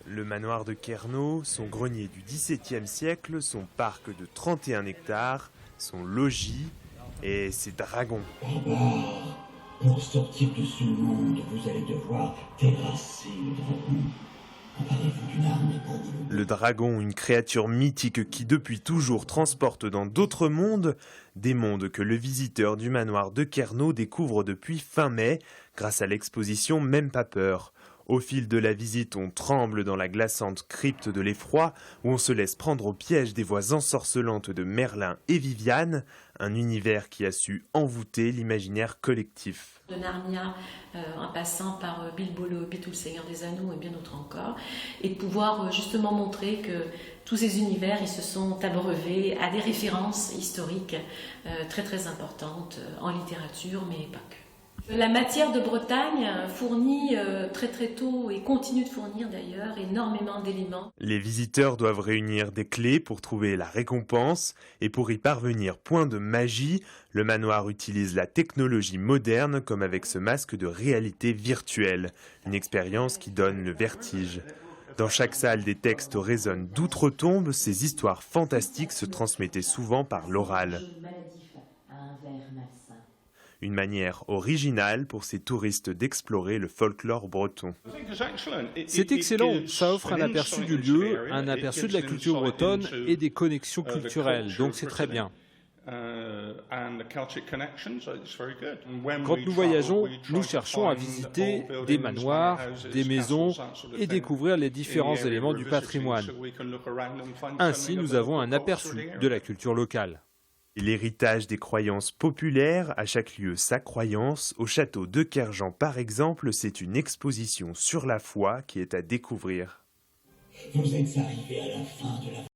Le manoir de Kerno, son grenier du XVIIe siècle, son parc de 31 hectares, son logis et ses dragons. Barbare, pour sortir de ce monde, vous allez devoir terrasser le dragon. Emparez-vous d'une arme et brûlez-le. Le dragon, une créature mythique qui depuis toujours transporte dans d'autres mondes, des mondes que le visiteur du manoir de Kerno découvre depuis fin mai, grâce à l'exposition Même pas peur. Au fil de la visite, on tremble dans la glaçante crypte de l'effroi, où on se laisse prendre au piège des voix ensorcelantes de Merlin et Viviane, un univers qui a su envoûter l'imaginaire collectif. De Narnia, en passant par Bilbo le Hobbit ou le Seigneur des Anneaux et bien d'autres encore, et de pouvoir justement montrer que tous ces univers ils se sont abreuvés à des références historiques très très importantes en littérature, mais pas que. La matière de Bretagne fournit très très tôt et continue de fournir d'ailleurs énormément d'éléments. Les visiteurs doivent réunir des clés pour trouver la récompense et pour y parvenir, point de magie, le manoir utilise la technologie moderne comme avec ce masque de réalité virtuelle, une expérience qui donne le vertige. Dans chaque salle, des textes résonnent d'outre-tombe, ces histoires fantastiques se transmettaient souvent par l'oral. Une manière originale pour ces touristes d'explorer le folklore breton. C'est excellent, ça offre un aperçu du lieu, un aperçu de la culture bretonne et des connexions culturelles, donc c'est très bien. Quand nous voyageons, nous cherchons à visiter des manoirs, des maisons et découvrir les différents éléments du patrimoine. Ainsi, nous avons un aperçu de la culture locale. L'héritage des croyances populaires, à chaque lieu sa croyance. Au château de Kerjan par exemple, c'est une exposition sur la foi qui est à découvrir. Vous êtes arrivé à la fin de la